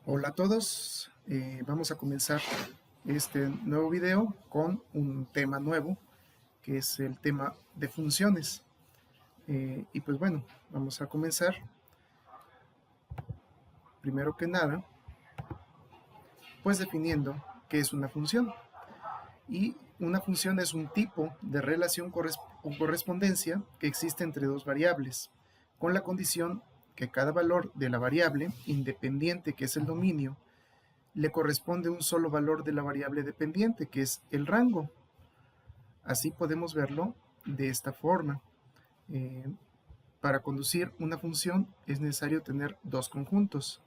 Hola a todos, vamos a comenzar este nuevo video con un tema nuevo que es el tema de funciones. Y pues bueno, vamos a comenzar primero que nada pues definiendo qué es una función. Y una función es un tipo de relación o correspondencia que existe entre dos variables, con la condición que cada valor de la variable independiente, que es el dominio, le corresponde un solo valor de la variable dependiente, que es el rango. Así podemos verlo de esta forma. Para conducir una función es necesario tener dos conjuntos,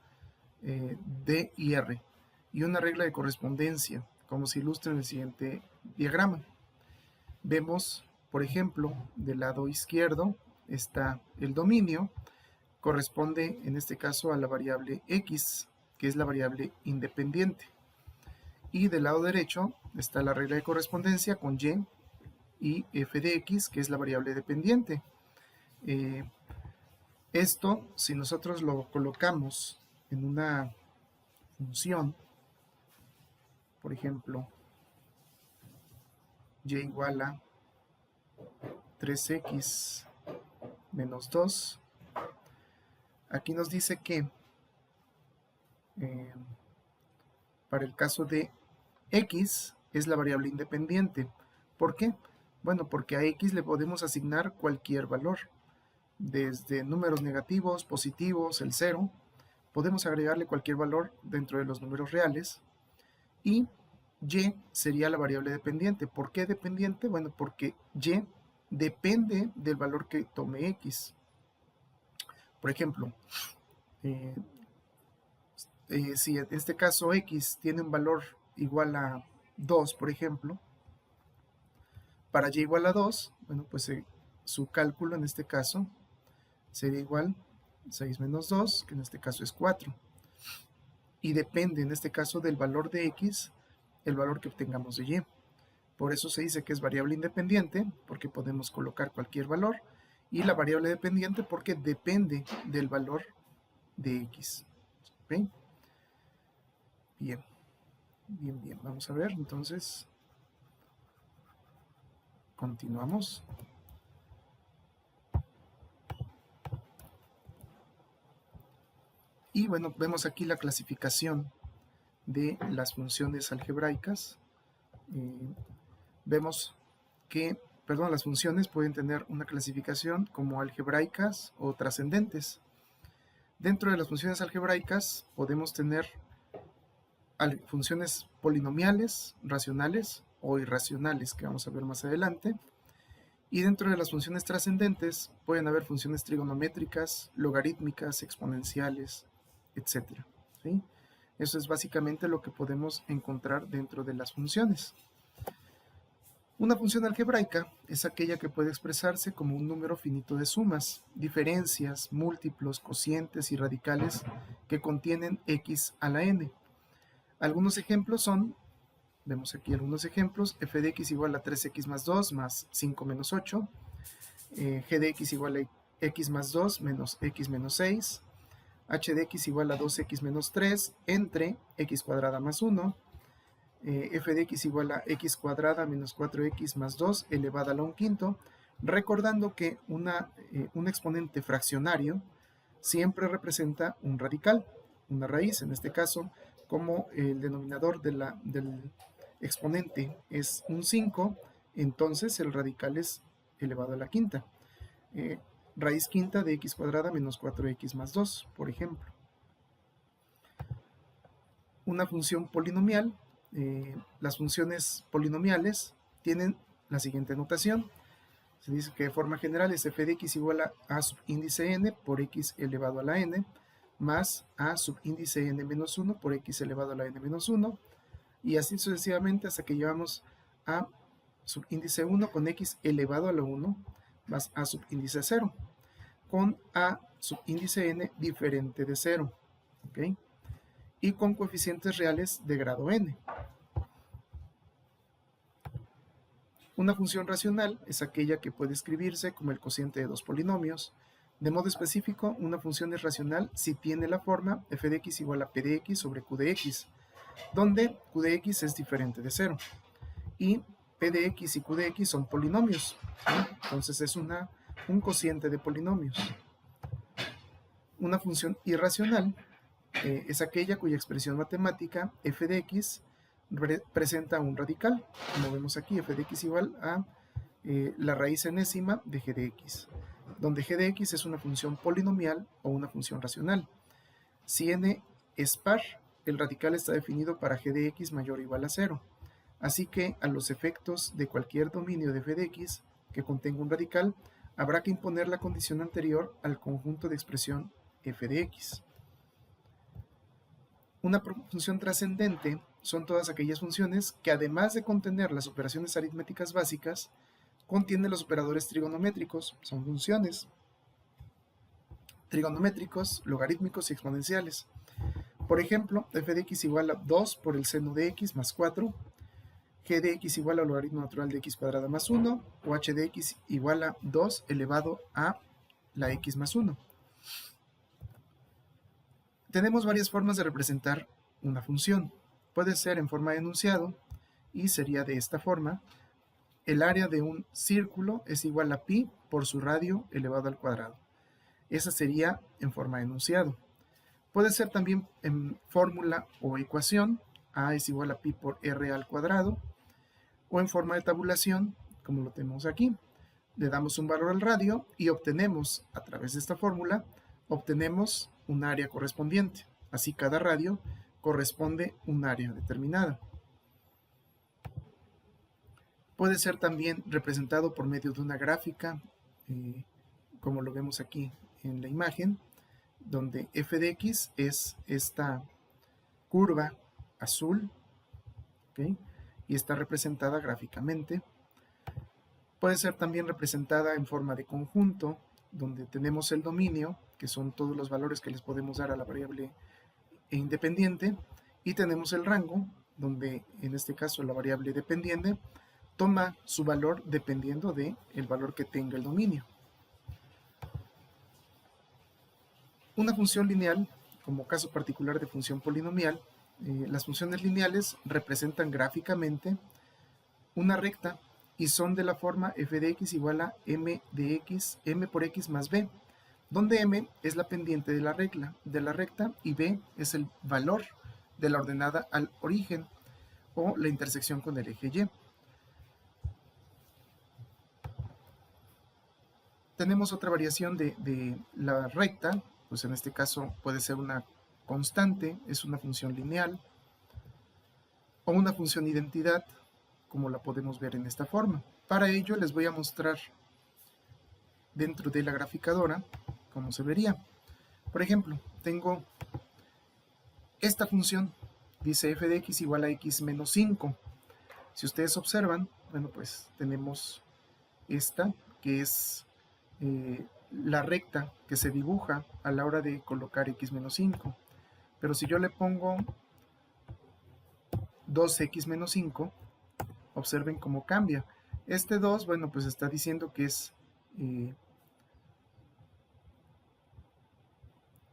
D y R, y una regla de correspondencia, como se ilustra en el siguiente diagrama. Vemos, por ejemplo, del lado izquierdo está el dominio, corresponde en este caso a la variable x, que es la variable independiente. Y del lado derecho está la regla de correspondencia con y f de x, que es la variable dependiente. Esto, si nosotros lo colocamos en una función, por ejemplo, y igual a 3x menos 2, aquí nos dice que para el caso de x es la variable independiente. ¿Por qué? Bueno, porque a x le podemos asignar cualquier valor, desde números negativos, positivos, el 0, podemos agregarle cualquier valor dentro de los números reales, y y sería la variable dependiente. ¿Por qué dependiente? Bueno, porque y depende del valor que tome x. Por ejemplo, si en este caso x tiene un valor igual a 2, por ejemplo, para y igual a 2, bueno, pues su cálculo en este caso sería igual 6 menos 2, que en este caso es 4. Y depende en este caso del valor de x, el valor que obtengamos de y. Por eso se dice que es variable independiente, porque podemos colocar cualquier valor, y la variable dependiente porque depende del valor de x. ¿Okay? Bien, bien, bien. Vamos a ver, entonces, continuamos. Y bueno, vemos aquí la clasificación de las funciones algebraicas. Vemos que, las funciones pueden tener una clasificación como algebraicas o trascendentes. Dentro de las funciones algebraicas podemos tener funciones polinomiales, racionales o irracionales, que vamos a ver más adelante. Y dentro de las funciones trascendentes pueden haber funciones trigonométricas, logarítmicas, exponenciales, etc. ¿Sí? Eso es básicamente lo que podemos encontrar dentro de las funciones. Una función algebraica es aquella que puede expresarse como un número finito de sumas, diferencias, múltiplos, cocientes y radicales que contienen x a la n. Algunos ejemplos son, vemos aquí algunos ejemplos: f de x igual a 3x más 2 más 5 menos 8, g de x igual a x más 2 menos x menos 6, h de x igual a 2x menos 3 entre x cuadrada más 1, f de x igual a x cuadrada menos 4x más 2 elevada a la 1/5, recordando que un exponente fraccionario siempre representa un radical, una raíz. En este caso, como el denominador del exponente es un 5, entonces el radical es elevado a la quinta. Raíz quinta de x cuadrada menos 4x más 2, por ejemplo. Una función polinomial, las funciones polinomiales tienen la siguiente notación. Se dice que de forma general es f de x igual a subíndice n por x elevado a la n, más a subíndice n menos 1 por x elevado a la n menos 1, y así sucesivamente hasta que llevamos a subíndice 1 con x elevado a la 1 más a subíndice 0, con a subíndice n diferente de 0, ¿ok? Y con coeficientes reales de grado n. Una función racional es aquella que puede escribirse como el cociente de dos polinomios, De modo específico, una función es racional si tiene la forma f de x igual a p de x sobre q de x, donde q de x es diferente de 0. Y p de x y q de x son polinomios, ¿sí? Entonces es un cociente de polinomios. Una función irracional es aquella cuya expresión matemática f de x presenta un radical, como vemos aquí, f de x igual a la raíz enésima de g de x, donde g de x es una función polinomial o una función racional. Si n es par, el radical está definido para g de x mayor o igual a 0. Así que a los efectos de cualquier dominio de f de x que contenga un radical, habrá que imponer la condición anterior al conjunto de expresión f de x. Una función trascendente son todas aquellas funciones que, además de contener las operaciones aritméticas básicas, contienen los operadores trigonométricos. Son funciones trigonométricos, logarítmicos y exponenciales. Por ejemplo, f de x igual a 2 por el seno de x más 4, g de x igual al logaritmo natural de x cuadrada más 1, o h de x igual a 2 elevado a la x más 1. Tenemos varias formas de representar una función. Puede ser en forma de enunciado y sería de esta forma. El área de un círculo es igual a pi por su radio elevado al cuadrado. Esa sería en forma de enunciado. Puede ser también en fórmula o ecuación, a es igual a pi por r al cuadrado, o en forma de tabulación, como lo tenemos aquí. Le damos un valor al radio y obtenemos, a través de esta fórmula, obtenemos un área correspondiente. Así cada radio corresponde un área determinada. Puede ser también representado por medio de una gráfica, como lo vemos aquí en la imagen, donde f de x es esta curva azul, ¿okay? Y está representada gráficamente. Puede ser también representada en forma de conjunto, donde tenemos el dominio, que son todos los valores que les podemos dar a la variable independiente, y tenemos el rango, donde en este caso la variable dependiente toma su valor dependiendo del valor que tenga el dominio. Una función lineal, como caso particular de función polinomial, las funciones lineales representan gráficamente una recta y son de la forma f de x igual a m de x, m por x más b, donde m es la pendiente de la recta y b es el valor de la ordenada al origen o la intersección con el eje y. Tenemos otra variación de la recta, pues en este caso puede ser una constante, es una función lineal, o una función identidad, como la podemos ver en esta forma. Para ello les voy a mostrar dentro de la graficadora cómo se vería. Por ejemplo, tengo esta función, dice f de x igual a x menos 5. Si ustedes observan, bueno, pues tenemos esta, que es la recta que se dibuja a la hora de colocar x menos 5. Pero si yo le pongo 2x menos 5, observen cómo cambia. Este 2, bueno, pues está diciendo que es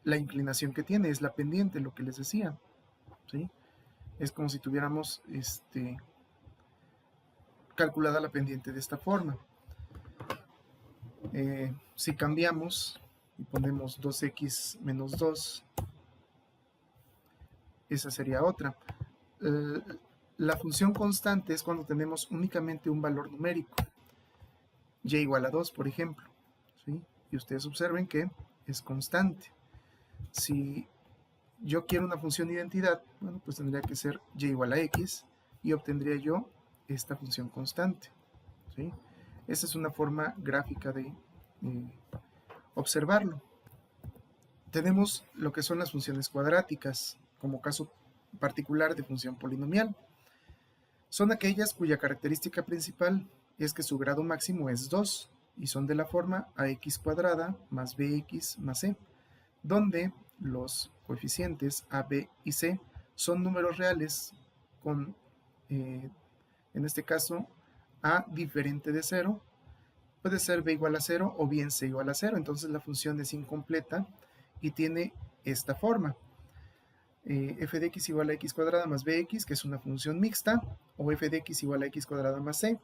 la inclinación que tiene, es la pendiente, lo que les decía, ¿sí? Es como si tuviéramos calculada la pendiente de esta forma. Si cambiamos y ponemos 2x menos 2, esa sería otra. La función constante es cuando tenemos únicamente un valor numérico, y igual a 2, por ejemplo, ¿sí? Y ustedes observen que es constante. Si yo quiero una función identidad, bueno, pues tendría que ser y igual a x y obtendría yo esta función constante, ¿sí? Esta es una forma gráfica de observarlo. Tenemos lo que son las funciones cuadráticas, como caso particular de función polinomial. Son aquellas cuya característica principal es que su grado máximo es 2 y son de la forma ax cuadrada más bx más c, donde los coeficientes a, b y c son números reales con, en este caso, a diferente de 0, puede ser b igual a 0 o bien c igual a 0. Entonces la función es incompleta y tiene esta forma. F de x igual a x cuadrada más bx, que es una función mixta, o f de x igual a x cuadrada más c,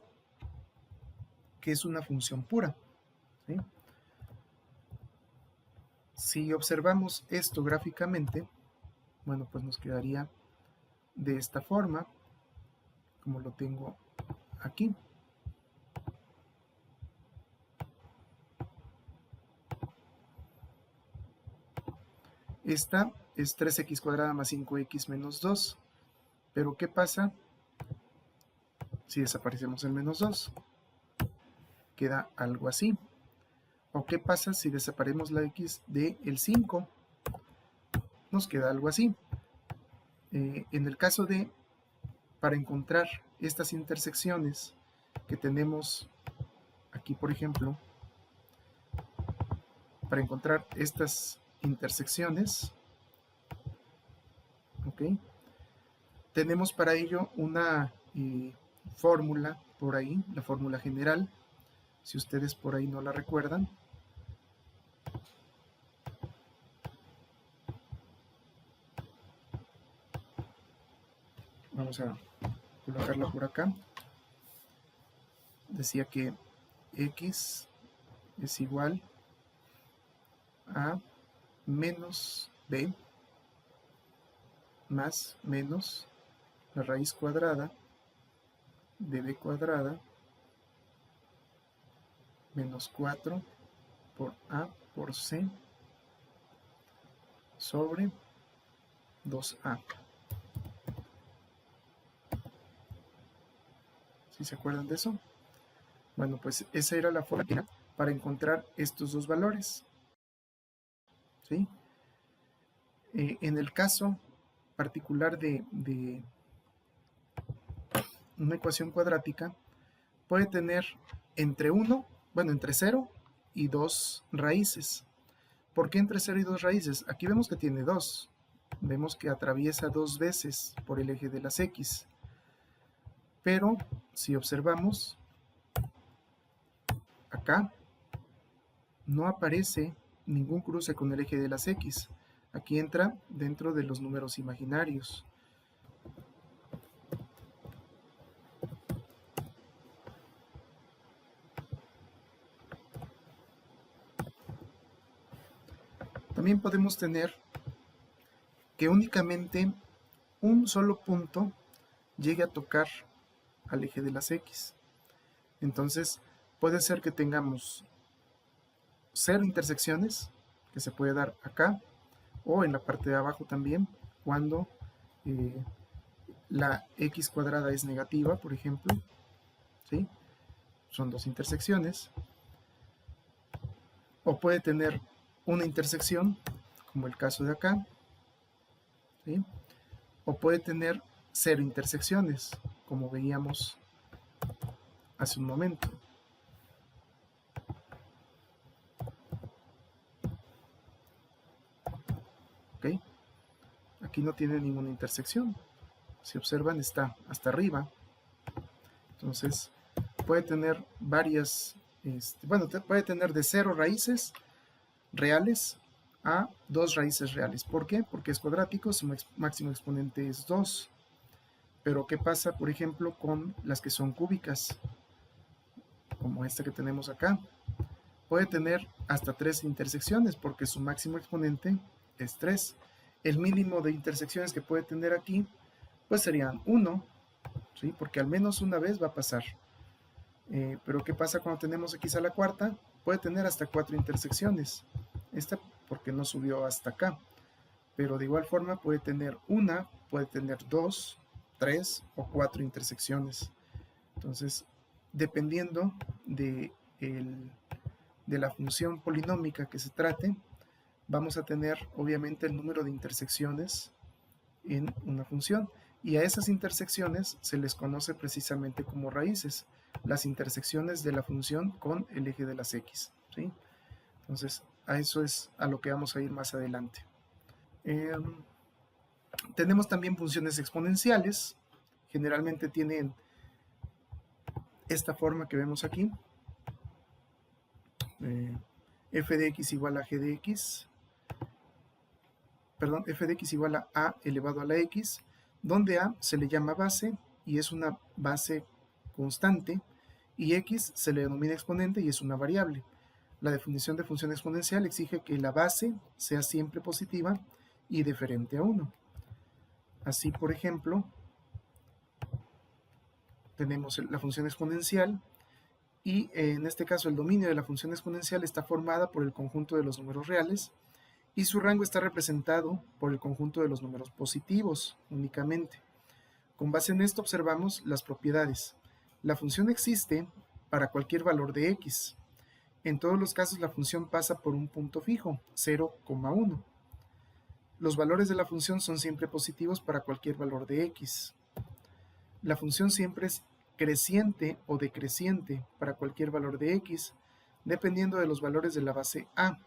que es una función pura, ¿sí? Si observamos esto gráficamente, bueno, pues nos quedaría de esta forma, como lo tengo aquí. Esta es 3x cuadrada más 5x menos 2. Pero ¿qué pasa si desaparecemos el menos 2? Queda algo así. ¿O qué pasa si desaparecemos la x del 5? Nos queda algo así. En el caso de, para encontrar estas intersecciones que tenemos aquí, por ejemplo, para encontrar estas intersecciones, ¿ok? Tenemos para ello una fórmula por ahí, la fórmula general, si ustedes por ahí no la recuerdan. Vamos a colocarla por acá. Decía que x es igual a menos b más menos la raíz cuadrada de b cuadrada menos 4 por a por c sobre 2a. ¿Sí se acuerdan de eso? Bueno, pues esa era la fórmula para encontrar estos dos valores, ¿sí? En el caso particular de una ecuación cuadrática, puede tener entre 0 y 2 raíces. ¿Por qué entre 0 y 2 raíces? Aquí vemos que tiene 2. Vemos que atraviesa 2 veces por el eje de las x. Pero si observamos, acá no aparece ningún cruce con el eje de las x. Aquí entra dentro de los números imaginarios. También podemos tener que únicamente un solo punto llegue a tocar al eje de las x. Entonces puede ser que tengamos 0 intersecciones, que se puede dar acá, o en la parte de abajo también, cuando la x cuadrada es negativa, por ejemplo, ¿sí? Son 2 intersecciones. O puede tener una intersección, como el caso de acá, ¿sí? O puede tener 0 intersecciones, como veíamos hace un momento. ¿Ok? Aquí no tiene ninguna intersección. Si observan, está hasta arriba. Entonces, puede tener varias, puede tener de 0 raíces reales a 2 raíces reales. ¿Por qué? Porque es cuadrático, su máximo exponente es 2. Pero ¿qué pasa, por ejemplo, con las que son cúbicas? Como esta que tenemos acá. Puede tener hasta 3 intersecciones porque su máximo exponente es 3. El mínimo de intersecciones que puede tener aquí, pues serían 1, ¿sí? Porque al menos una vez va a pasar. Pero ¿qué pasa cuando tenemos x a la cuarta? Puede tener hasta 4 intersecciones. Esta porque no subió hasta acá. Pero de igual forma puede tener una, puede tener 2, 3 o 4 intersecciones. Entonces, dependiendo de la función polinómica que se trate, vamos a tener obviamente el número de intersecciones en una función. Y a esas intersecciones se les conoce precisamente como raíces, las intersecciones de la función con el eje de las x, ¿sí? Entonces, a eso es a lo que vamos a ir más adelante. Tenemos también funciones exponenciales. Generalmente tienen esta forma que vemos aquí. f de x igual a g de x, perdón, f de x igual a elevado a la x, donde a se le llama base y es una base constante, y x se le denomina exponente y es una variable. La definición de función exponencial exige que la base sea siempre positiva y diferente a 1. Así, por ejemplo, tenemos la función exponencial y en este caso el dominio de la función exponencial está formada por el conjunto de los números reales y su rango está representado por el conjunto de los números positivos únicamente. Con base en esto observamos las propiedades. La función existe para cualquier valor de x. En todos los casos la función pasa por un punto fijo, 0,1. Los valores de la función son siempre positivos para cualquier valor de x. La función siempre es creciente o decreciente para cualquier valor de x, dependiendo de los valores de la base a.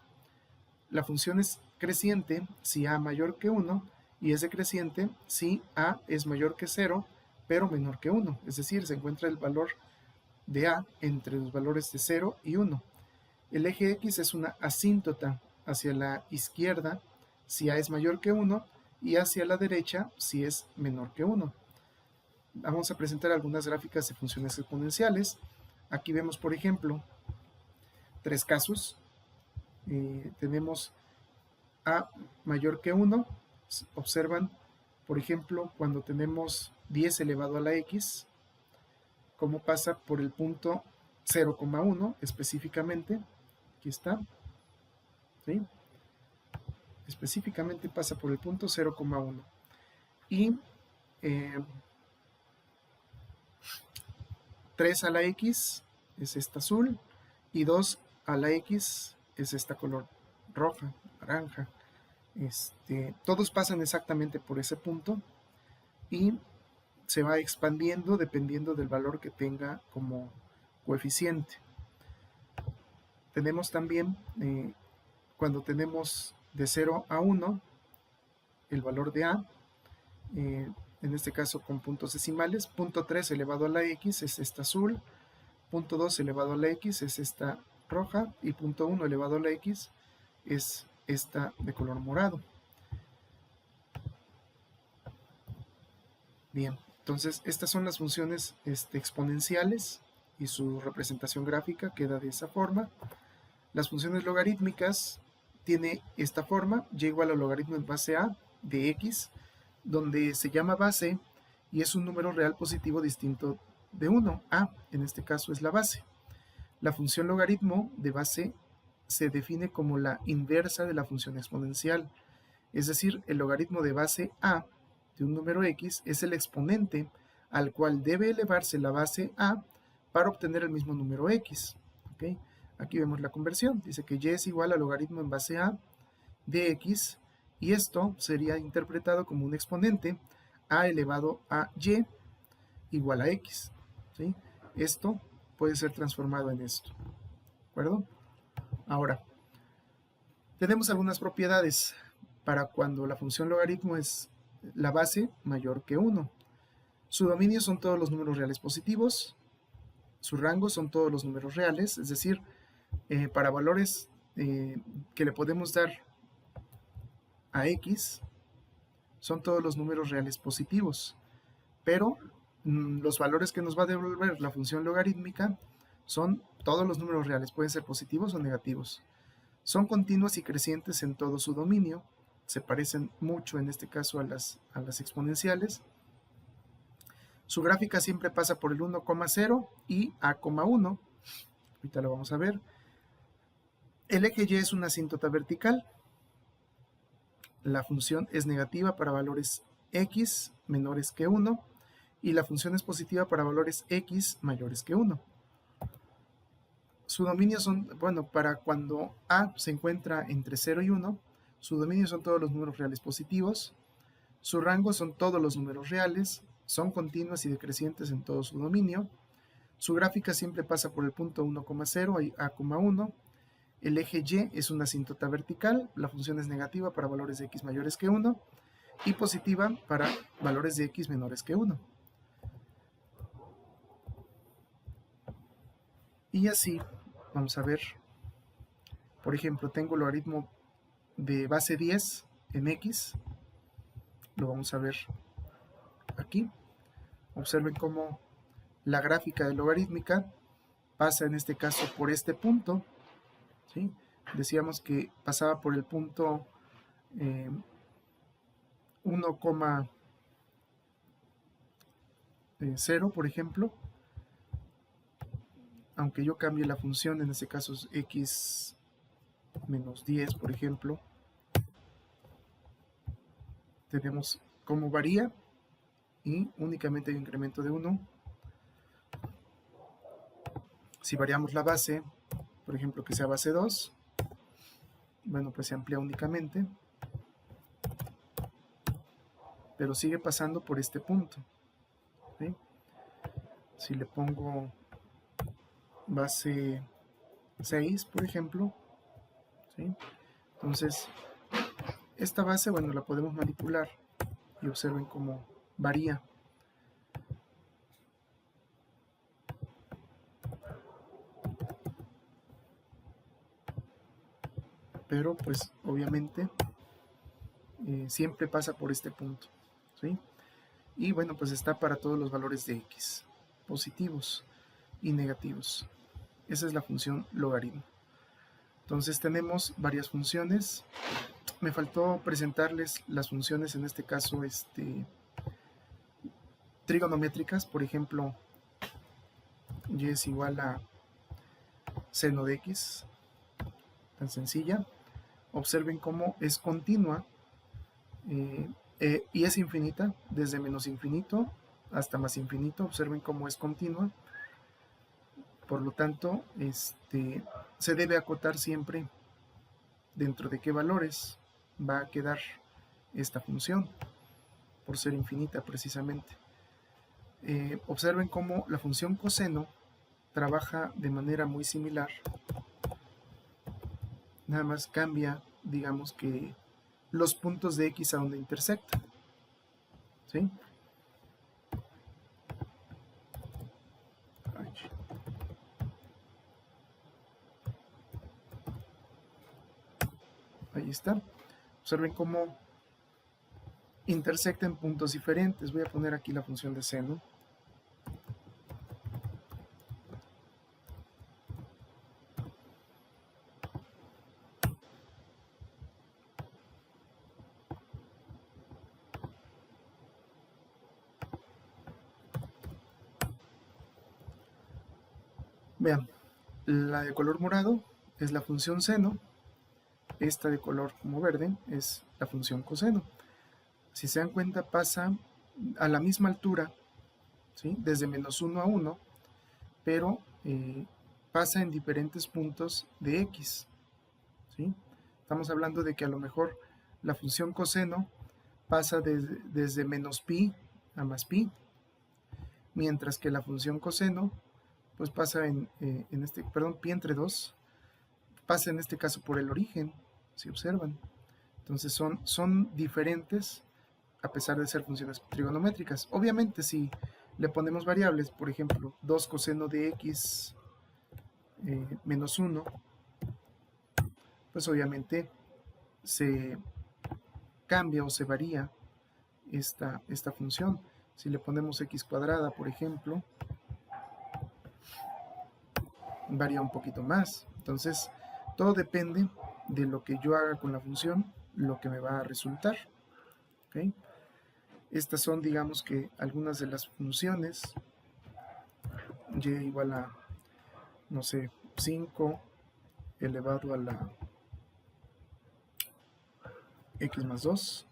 La función es creciente si a mayor que 1 y es decreciente si a es mayor que 0, pero menor que 1. Es decir, se encuentra el valor de a entre los valores de 0 y 1. El eje x es una asíntota hacia la izquierda si a es mayor que 1 y hacia la derecha si es menor que 1. Vamos a presentar algunas gráficas de funciones exponenciales. Aquí vemos, por ejemplo, 3 casos. Tenemos a mayor que 1. Observan, por ejemplo, cuando tenemos 10 elevado a la x, cómo pasa por el punto 0,1 específicamente. Aquí está. ¿Sí? Específicamente pasa por el punto 0,1. Y 3 a la x es esta azul y 2 a la x es esta color roja, naranja. Todos pasan exactamente por ese punto y se va expandiendo dependiendo del valor que tenga como coeficiente. Tenemos también, cuando tenemos de 0 a 1, el valor de a, en este caso con puntos decimales, punto 3 elevado a la x es esta azul, punto 2 elevado a la x es esta roja y punto 1 elevado a la x es esta de color morado. Bien, entonces estas son las funciones exponenciales y su representación gráfica queda de esa forma. Las funciones logarítmicas tiene esta forma, y igual al logaritmo en base a de x, donde se llama base y es un número real positivo distinto de 1. A, en este caso, es la base. La función logaritmo de base se define como la inversa de la función exponencial, es decir, el logaritmo de base a de un número x es el exponente al cual debe elevarse la base a para obtener el mismo número x. ¿Okay? Aquí vemos la conversión, dice que y es igual al logaritmo en base a de x, y esto sería interpretado como un exponente a elevado a y igual a x. ¿Sí? Esto puede ser transformado en esto. ¿De acuerdo? Ahora, tenemos algunas propiedades para cuando la función logaritmo es la base mayor que 1. Su dominio son todos los números reales positivos. Su rango son todos los números reales, es decir, para valores que le podemos dar a x, son todos los números reales positivos. Pero los valores que nos va a devolver la función logarítmica son todos los números reales, pueden ser positivos o negativos. Son continuos y crecientes en todo su dominio, se parecen mucho en este caso a las exponenciales. Su gráfica siempre pasa por el 1,0 y a,1. Ahorita lo vamos a ver. El eje y es una asíntota vertical. La función es negativa para valores x menores que 1 y la función es positiva para valores x mayores que 1. Su dominio son, bueno, para cuando a se encuentra entre 0 y 1, su dominio son todos los números reales positivos, su rango son todos los números reales, son continuas y decrecientes en todo su dominio, su gráfica siempre pasa por el punto 1,0 y a,1, el eje y es una asíntota vertical, la función es negativa para valores de x mayores que 1 y positiva para valores de x menores que 1. Y así, vamos a ver Por ejemplo, tengo logaritmo de base 10 en x, lo vamos a ver aquí. Observen cómo la gráfica de logarítmica pasa en este caso por este punto, ¿sí? Decíamos que pasaba por el punto 1,0, por ejemplo, aunque yo cambie la función, en este caso es x menos 10, por ejemplo, tenemos cómo varía y únicamente hay un incremento de 1. Si variamos la base, por ejemplo, que sea base 2, bueno, pues se amplía únicamente, pero sigue pasando por este punto, ¿sí? Si le pongo base 6, por ejemplo, ¿sí? Entonces, esta base, bueno, la podemos manipular y observen cómo varía. Pero, pues, obviamente, siempre pasa por este punto, ¿sí? Y, bueno, pues está para todos los valores de x, positivos y negativos. Esa es la función logaritmo. Entonces tenemos varias funciones. Me faltó presentarles las funciones, en este caso, trigonométricas. Por ejemplo, y es igual a seno de x, tan sencilla. Observen cómo es continua y es infinita, desde menos infinito hasta más infinito. Observen cómo es continua. Por lo tanto, se debe acotar siempre dentro de qué valores va a quedar esta función, por ser infinita precisamente. Observen cómo la función coseno trabaja de manera muy similar, nada más cambia, digamos, que los puntos de x a donde intersectan, ¿sí? Ahí está. Observen cómo intersectan puntos diferentes. Voy a poner aquí la función de seno. Vean, la de color morado es la función seno, esta de color como verde es la función coseno. Si se dan cuenta, pasa a la misma altura, ¿sí? Desde menos 1 a 1, pero pasa en diferentes puntos de x, ¿sí? Estamos hablando de que a lo mejor la función coseno pasa desde menos pi a más pi, mientras que la función coseno pues pasa pi entre 2, pasa en este caso por el origen, si observan. Entonces son diferentes a pesar de ser funciones trigonométricas. Obviamente si le ponemos variables, por ejemplo, 2 coseno de x menos 1, pues obviamente se cambia o se varía esta función. Si le ponemos x cuadrada, por ejemplo, varía un poquito más. Entonces, todo depende de lo que yo haga con la función, lo que me va a resultar. ¿Okay? Estas son, digamos que, algunas de las funciones. Y igual a, no sé, 5 elevado a la x más 2.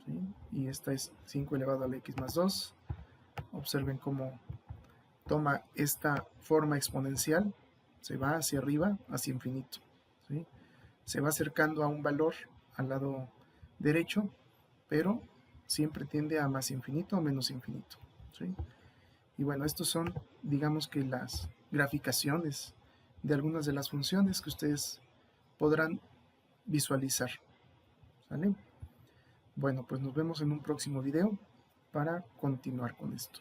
¿Sí? Y esta es 5 elevado a la x más 2. Observen cómo toma esta forma exponencial, se va hacia arriba, hacia infinito, ¿sí? Se va acercando a un valor al lado derecho, pero siempre tiende a más infinito o menos infinito, ¿sí? Y bueno, estos son, digamos que las graficaciones de algunas de las funciones que ustedes podrán visualizar, ¿sale? Bueno, pues nos vemos en un próximo video para continuar con esto.